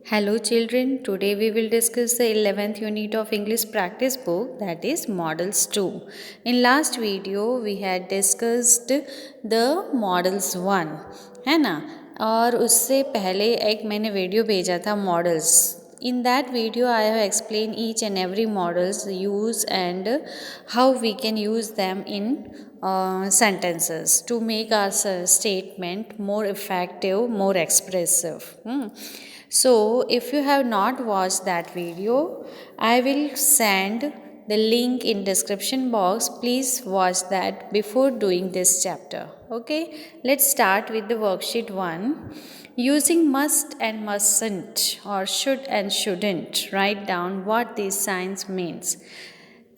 Hello children, today we will discuss the 11th unit of English practice book, that is Models 2. In last video we had discussed the Models 1, है ना, और उससे पहले एक मैंने video भेजा था Models. In that video I have explained each and every models use and how we can use them in sentences to make our statement more effective, more expressive. So if you have not watched that video, I will send the link in description box. Please watch that before doing this chapter. Okay, let's start with the worksheet 1. Using must and mustn't or should and shouldn't, write down what these signs means.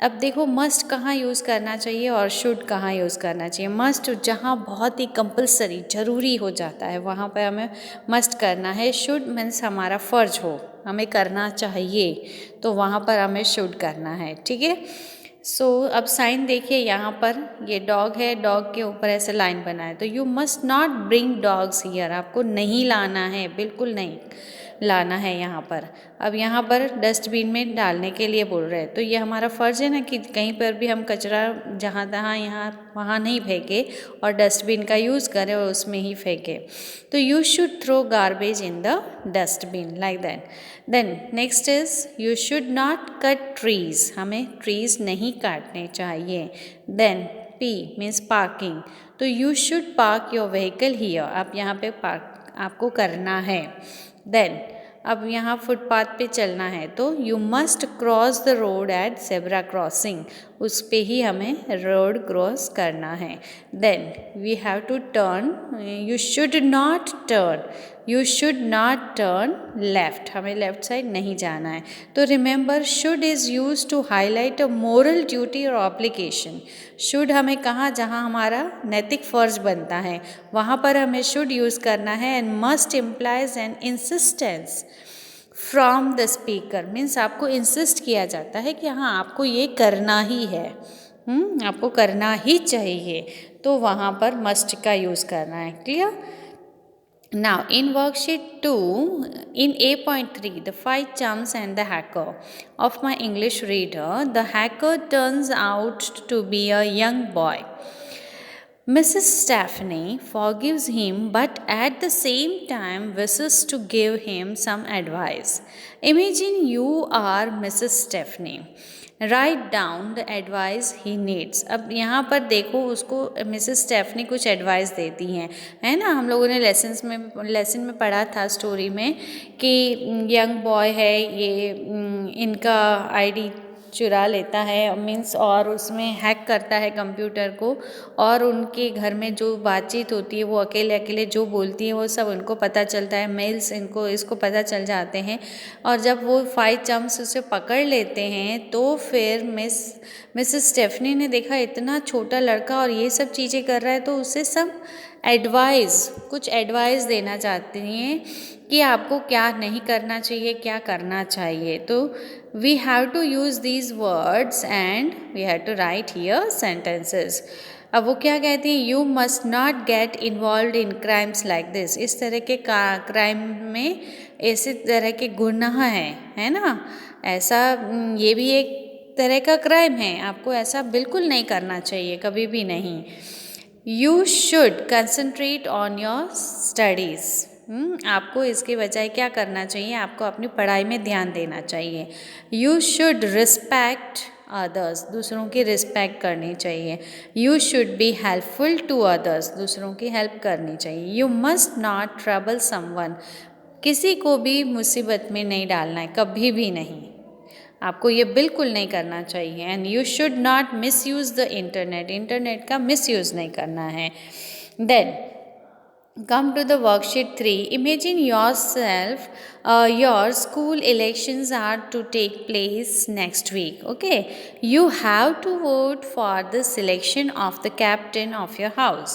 अब देखो must कहाँ use करना चाहिए और should कहाँ use करना चाहिए. Must जहाँ बहुत ही कंपलसरी ज़रूरी हो जाता है वहाँ पर हमें मस्ट करना है. शुड मीन्स हमारा फ़र्ज हो, हमें करना चाहिए, तो वहाँ पर हमें शुड करना है. ठीक है. सो अब साइन देखिए, यहाँ पर ये डॉग है, डॉग के ऊपर ऐसे लाइन बना है, तो you must not bring dogs here, आपको नहीं लाना है, बिल्कुल नहीं लाना है यहाँ पर. अब यहाँ पर डस्टबिन में डालने के लिए बोल रहे हैं, तो ये हमारा फ़र्ज़ है ना कि कहीं पर भी हम कचरा जहाँ तहाँ यहाँ वहाँ नहीं फेंके और डस्टबिन का यूज़ करें और उसमें ही फेंके. तो you should throw garbage in the dustbin, like that. Then next is you should not cut trees, हमें ट्रीज़ नहीं काटने चाहिए. देन पी मीन्स पार्किंग, तो you should park your vehicle here, आप यहाँ पे पार्क आपको करना है. देन अब यहाँ फुटपाथ पे चलना है, तो you must cross the road at zebra crossing, उस पे ही हमें रोड क्रॉस करना है. Then we have to turn, you should not turn, you should not turn left, हमें लेफ़्ट साइड नहीं जाना है. तो remember should is use to highlight a moral duty और ऑब्लिगेशन. शुड हमें कहाँ, जहाँ हमारा नैतिक फ़र्ज बनता है वहाँ पर हमें शुड यूज़ करना है. And must implies an insistence from the speaker, means आपको इंसिस्ट किया जाता है कि हाँ आपको ये करना ही है, आपको करना ही चाहिए, तो वहाँ पर मस्ट का यूज़ करना है. Clear. Now in worksheet 2 in A.3, the 5 charms and the hacker of my English reader, the hacker turns out to be a young boy. Mrs. Stephanie forgives him but at the same time wishes to give him some advice. Imagine you are Mrs. Stephanie. Write down the advice he needs. अब यहाँ पर देखो उसको Mrs Stephanie कुछ advice देती हैं, है ना. हम लोगों ने लेसन में पढ़ा था स्टोरी में कि यंग बॉय है ये, इनका आईडी चुरा लेता है, मीन्स और उसमें हैक करता है कंप्यूटर को, और उनके घर में जो बातचीत होती है वो अकेले अकेले जो बोलती है वो सब उनको पता चलता है, मेल्स इसको पता चल जाते हैं. और जब वो 5 चम्स उसे पकड़ लेते हैं तो फिर मिसेस स्टेफनी ने देखा इतना छोटा लड़का और ये सब चीज़ें कर रहा है, तो उसे सब कुछ एडवाइस देना चाहती हैं कि आपको क्या नहीं करना चाहिए, क्या करना चाहिए. तो we have to use these words and we have to write here sentences. अब वो क्या कहती हैं, you must not get involve in crimes like this, इस तरह के क्राइम में ऐसे तरह के गुनाह हैं, है ना. ऐसा ये भी एक तरह का क्राइम है, आपको ऐसा बिल्कुल नहीं करना चाहिए, कभी भी नहीं. You should concentrate on your studies, आपको इसके बजाय क्या करना चाहिए, आपको अपनी पढ़ाई में ध्यान देना चाहिए. यू शुड रिस्पेक्ट अदर्स, दूसरों की रिस्पेक्ट करनी चाहिए. You should be helpful to others, दूसरों की हेल्प करनी चाहिए. You must not trouble someone, किसी को भी मुसीबत में नहीं डालना है, कभी भी नहीं, आपको ये बिल्कुल नहीं करना चाहिए. And you should not misuse the internet, internet का मिस यूज़ नहीं करना है. Then come to the worksheet 3. Imagine yourself, your school elections are to take place next week. Okay, you have to vote for the selection of the captain of your house.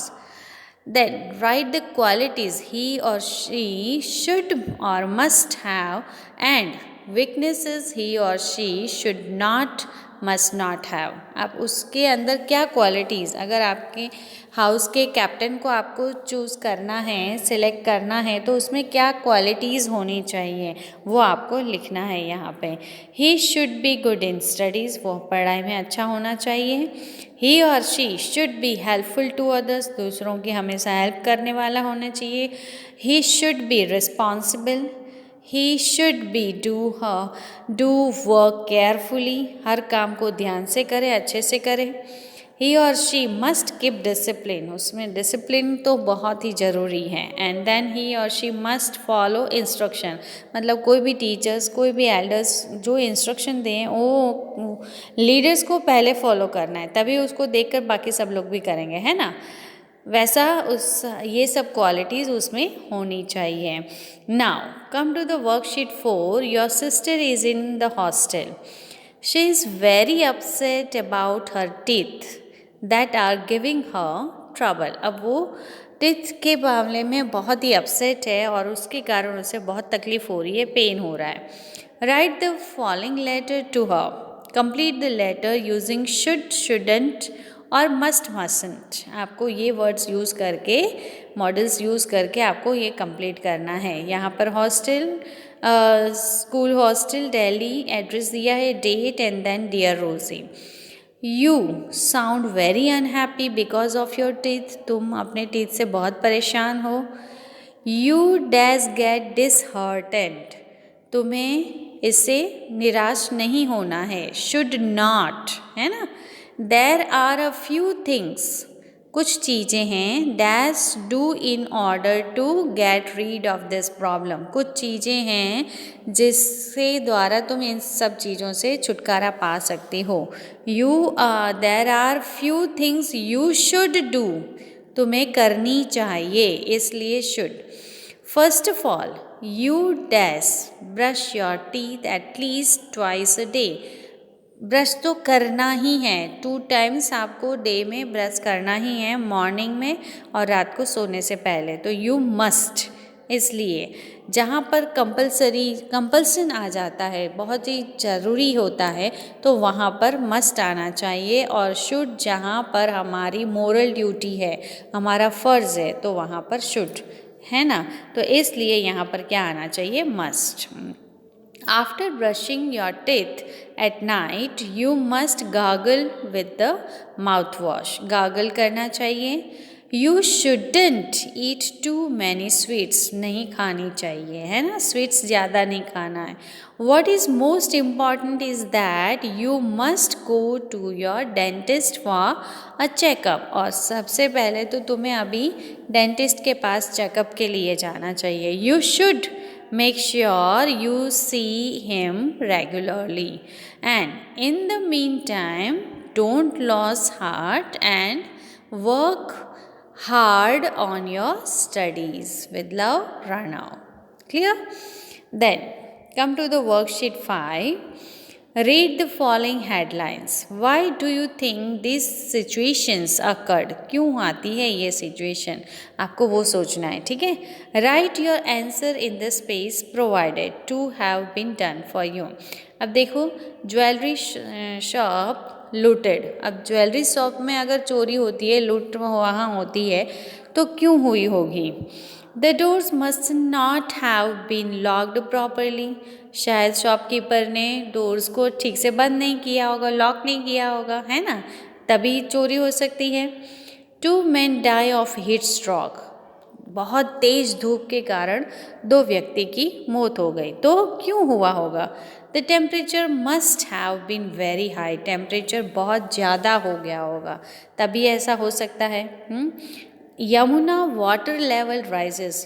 Then write the qualities he or she should or must have and weaknesses he or she should not must not have। अब उसके अंदर क्या qualities, अगर आपके house के captain को आपको choose करना है, सिलेक्ट करना है, तो उसमें क्या क्वालिटीज़ होनी चाहिए वो आपको लिखना है यहाँ पे। He should be good in studies, वो पढ़ाई में अच्छा होना चाहिए। ही और she should be helpful to others, दूसरों की हमेशा हेल्प करने वाला होना चाहिए। He should be responsible. He should be do work carefully, हर काम को ध्यान से करे, अच्छे से करे। He or she must keep discipline, उसमें डिसिप्लिन तो बहुत ही ज़रूरी है। And then he or she must follow instruction, मतलब कोई भी टीचर्स, कोई भी एल्डर्स जो इंस्ट्रक्शन दें वो लीडर्स को पहले फॉलो करना है, तभी उसको देखकर बाकी सब लोग भी करेंगे, है ना। वैसा ये सब क्वालिटीज़ उसमें होनी चाहिए। Now come to the worksheet 4। Your sister is in the hostel. She is very upset about her teeth that are giving her trouble. अब वो टीथ के मामले में बहुत ही अपसेट है और उसके कारण उसे बहुत तकलीफ हो रही है, पेन हो रहा है। Write the following letter to her. Complete the letter using should, shouldn't और मस्ट, मस्टंट। आपको ये वर्ड्स यूज़ करके, मॉडल्स यूज़ करके आपको ये कंप्लीट करना है। यहाँ पर hostel, school hostel, Delhi address दिया है, date and then dear Rosie. You sound very unhappy because of your teeth, तुम अपने टीथ से बहुत परेशान हो। यू डैश गेट डिसहर्टेंड, तुम्हें इससे निराश नहीं होना है। शुड नॉट, है ना। There are a few things, कुछ चीज़ें हैं, dash do in order to get rid of this problem, कुछ चीज़ें हैं जिससे द्वारा तुम इन सब चीज़ों से छुटकारा पा सकते हो। There are few things you should do, तुम्हें करनी चाहिए, इसलिए should. First of all you dash brush your teeth at least twice a day, brush तो करना ही है, 2 टाइम्स आपको डे में ब्रश करना ही है, मॉर्निंग में और रात को सोने से पहले। तो यू मस्ट, इसलिए जहाँ पर कंपल्सन आ जाता है, बहुत ही ज़रूरी होता है, तो वहाँ पर मस्ट आना चाहिए। और शुड जहाँ पर हमारी मोरल ड्यूटी है, हमारा फ़र्ज़ है, तो वहाँ पर शुड, है ना। तो इसलिए यहाँ पर क्या आना चाहिए, must. After brushing your teeth at night, you must gargle with the mouthwash. Gargle करना चाहिए। You shouldn't eat too many sweets. नहीं खानी चाहिए, है ना, स्वीट्स ज़्यादा नहीं खाना है। What is most important is that you must go to your dentist for a checkup. और सबसे पहले तो तुम्हें अभी डेंटिस्ट के पास चेकअप के लिए जाना चाहिए। You should make sure you see him regularly, and in the meantime don't lose heart and work hard on your studies. With love, Ranav. Clear? Then come to the worksheet 5. Read the following headlines. Why do you think these situations occurred? क्यों आती है ये situation, आपको वो सोचना है, ठीक है। Write your answer in the space provided to have been done for you. अब देखो, ज्वेलरी शॉप लूटेड। अब ज्वेलरी शॉप में अगर चोरी होती है, लूट वहाँ होती है, तो क्यों हुई होगी। The doors must not have been locked properly. शायद शॉपकीपर ने डोर्स को ठीक से बंद नहीं किया होगा, लॉक नहीं किया होगा, है ना, तभी चोरी हो सकती है। 2 men die of heat stroke. बहुत तेज धूप के कारण 2 व्यक्ति की मौत हो गई, तो क्यों हुआ होगा। The temperature must have been very high, temperature बहुत ज़्यादा हो गया होगा, तभी ऐसा हो सकता है। Yamuna water level rises,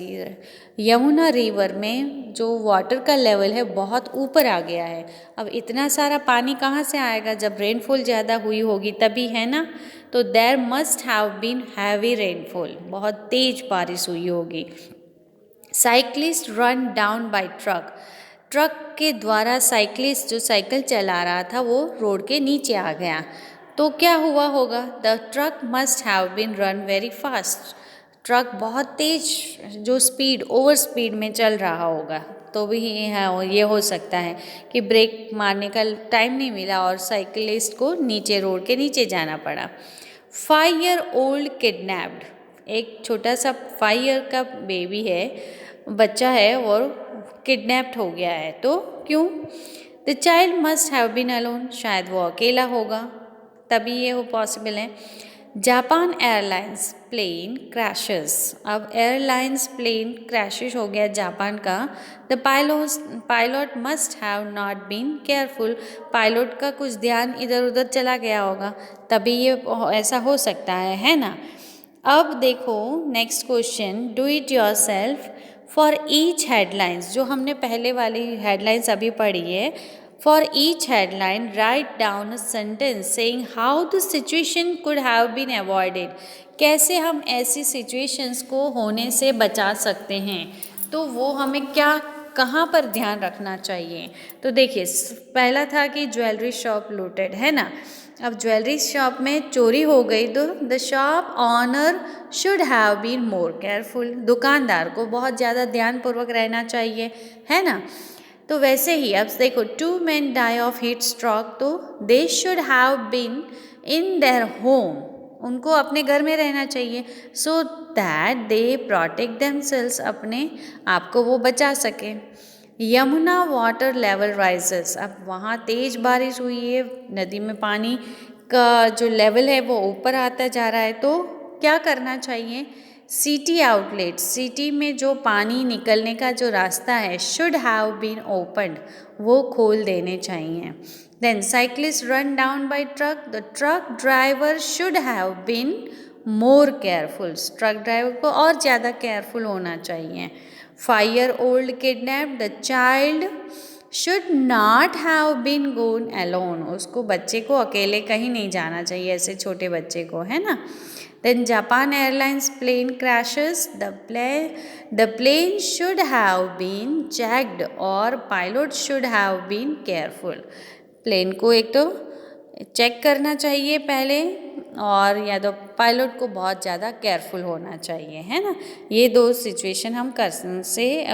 Yamuna river में जो वाटर का लेवल है बहुत ऊपर आ गया है। अब इतना सारा पानी कहाँ से आएगा, जब रेनफॉल ज़्यादा हुई होगी तभी, है ना। तो there must have been heavy rainfall, बहुत तेज बारिश हुई होगी। Cyclist run down by truck, truck के द्वारा साइक्लिस्ट जो साइकिल चला रहा था वो रोड के नीचे आ गया, तो क्या हुआ होगा। The truck must have been run very fast, truck बहुत तेज जो स्पीड, ओवर स्पीड में चल रहा होगा, तो भी ये हो सकता है कि ब्रेक मारने का टाइम नहीं मिला और साइकिलिस्ट को नीचे रोड के नीचे जाना पड़ा। 5-year-old किडनैप्ड, एक छोटा सा 5 ईयर का बेबी है, बच्चा है और किडनैप्ड हो गया है। तो क्यों? The child must have been alone, शायद वो अकेला होगा तभी ये हो पॉसिबल है। जापान एयरलाइंस प्लेन क्रैशेस, अब एयरलाइंस प्लेन क्रैशेस हो गया जापान का। The pilot must have not been careful, pilot का कुछ ध्यान इधर उधर चला गया होगा तभी ये ऐसा हो सकता है ना। अब देखो next question, do it yourself. For each headlines, जो हमने पहले वाली हेडलाइंस अभी पढ़ी है, for each headline write down a sentence saying how the situation could have been avoided, कैसे हम ऐसी सिचुएशंस को होने से बचा सकते हैं, तो वो हमें क्या कहाँ पर ध्यान रखना चाहिए। तो देखिए पहला था कि ज्वेलरी शॉप लूटेड, है ना। अब ज्वेलरी शॉप में चोरी हो गई तो the shop owner should have been more careful, दुकानदार को बहुत ज़्यादा ध्यानपूर्वक रहना चाहिए, है ना। तो वैसे ही अब देखो 2 men die of heat stroke, तो they should have been in their home, उनको अपने घर में रहना चाहिए, so that they protect themselves, अपने आप को वो बचा सके। यमुना वाटर लेवल राइजेस, अब वहाँ तेज बारिश हुई है, नदी में पानी का जो लेवल है वो ऊपर आता जा रहा है, तो क्या करना चाहिए। सिटी आउटलेट, सिटी में जो पानी निकलने का जो रास्ता है, शुड हैव बीन ओपन्ड, वो खोल देने चाहिए। Then cyclist run down by truck, the truck driver should have been more careful, truck driver को और ज़्यादा केयरफुल होना चाहिए। 5-year-old kidnapped, the child should not have been gone alone, उसको बच्चे को अकेले कहीं नहीं जाना चाहिए, ऐसे छोटे बच्चे को, है ना। Then Japan Airlines plane crashes, the plane should have been checked और pilot should have been careful, plane को एक तो चेक करना चाहिए पहले और या तो पायलट को बहुत ज़्यादा केयरफुल होना चाहिए, है ना। ये दो सिचुएशन हम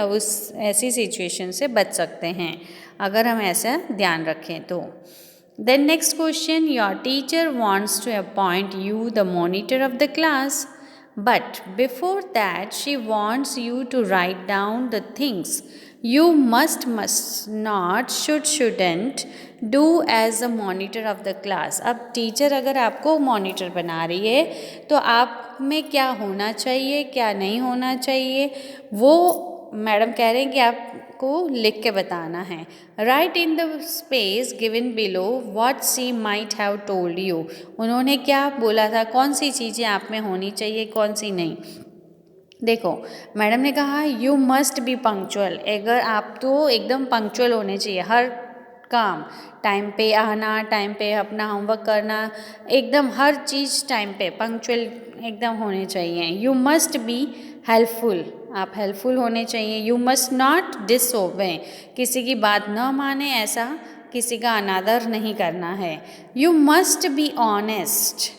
उस ऐसी सिचुएशन से बच सकते हैं अगर हम ऐसा ध्यान रखें तो। Then next question, your teacher wants to appoint you the monitor of the class, but before that she wants you to write down the things you must not, shouldn't do as a monitor of the class. अब teacher अगर आपको monitor बना रही है तो आप में क्या होना चाहिए क्या नहीं होना चाहिए वो मैडम कह रहे हैं कि आपको लिख के बताना है। Right in the space given below what she might have told you, उन्होंने क्या बोला था, कौन सी चीज़ें आप में होनी चाहिए कौन सी नहीं। देखो मैडम ने कहा यू मस्ट बी पंक्चुअल, अगर आप तो एकदम पंक्चुअल होने चाहिए, हर काम टाइम पे आना, टाइम पे अपना होमवर्क करना, एकदम हर चीज़ टाइम पे पंक्चुअल एकदम होने चाहिए। यू मस्ट बी हेल्पफुल, आप हेल्पफुल होने चाहिए। यू मस्ट नॉट डिसओबे, किसी की बात न माने, ऐसा किसी का अनादर नहीं करना है। You must be honest,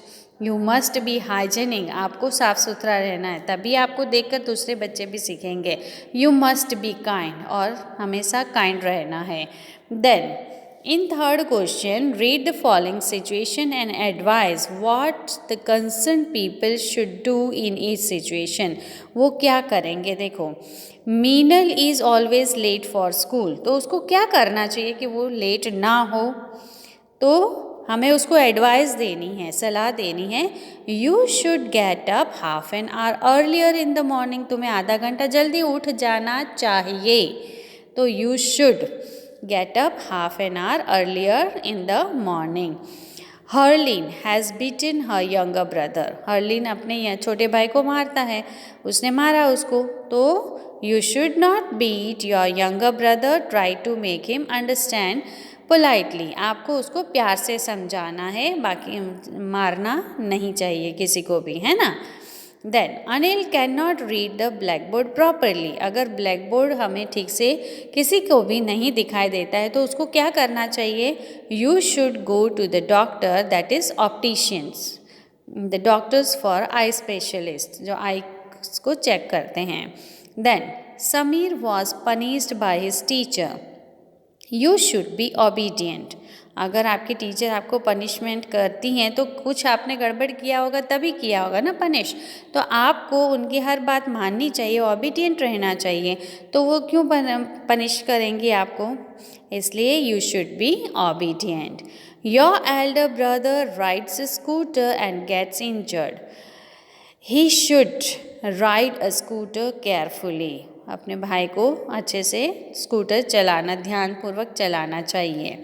you must be hygienic, आपको साफ सुथरा रहना है, तभी आपको देखकर दूसरे बच्चे भी सीखेंगे। यू मस्ट बी काइंड, और हमेशा काइंड रहना है। Then in third question, read the following situation and advise what the concerned people should do in each situation. वो क्या करेंगे, देखो Meenal is always late for school, तो उसको क्या करना चाहिए कि वो लेट ना हो, तो हमें उसको एडवाइस देनी है, सलाह देनी है। You should get up half an hour earlier in the morning, तुम्हें आधा घंटा जल्दी उठ जाना चाहिए, तो you should get up half an hour earlier in the morning. Harleen has beaten her younger brother. Harleen अपने छोटे भाई को मारता है, उसने मारा उसको, तो you should not beat your younger brother. Try to make him understand politely. आपको उसको प्यार से समझाना है, बाकी मारना नहीं चाहिए किसी को भी, है ना। Then Anil can not read the blackboard properly, अगर ब्लैक बोर्ड हमें ठीक से किसी को भी नहीं दिखाई देता है तो उसको क्या करना चाहिए। You should go to the doctor, that is opticians, the doctors for eye specialist, जो आई को चेक करते हैं। Then Samir was punished by his teacher. You should be obedient. अगर आपकी टीचर आपको पनिशमेंट करती हैं तो कुछ आपने गड़बड़ किया होगा तभी किया होगा ना पनिश, तो आपको उनकी हर बात माननी चाहिए, ऑबिडियंट रहना चाहिए। तो वो क्यों पनिश करेंगी आपको? इसलिए you should be obedient. Your elder brother rides a scooter and gets injured. He should ride a scooter carefully. अपने भाई को अच्छे से स्कूटर चलाना, ध्यानपूर्वक चलाना चाहिए।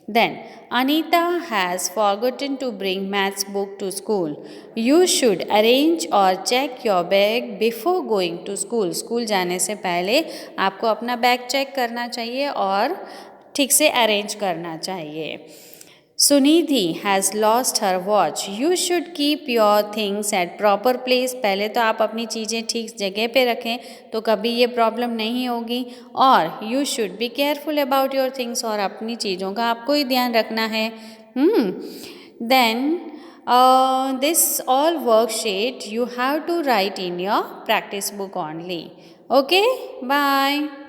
Then, Anita has forgotten to bring maths book to school. You should arrange or check your bag before going to school. School जाने से पहले आपको अपना बैग चेक करना चाहिए और ठीक से अरेंज करना चाहिए। Sunidhi has lost her watch. You should keep your things at proper place. पहले तो आप अपनी चीज़ें ठीक जगह पे रखें तो कभी ये प्रॉब्लम नहीं होगी। और you should be careful about your things, और अपनी चीज़ों का आपको ही ध्यान रखना है। Then this all worksheet you have to write in your practice book only. Okay, bye.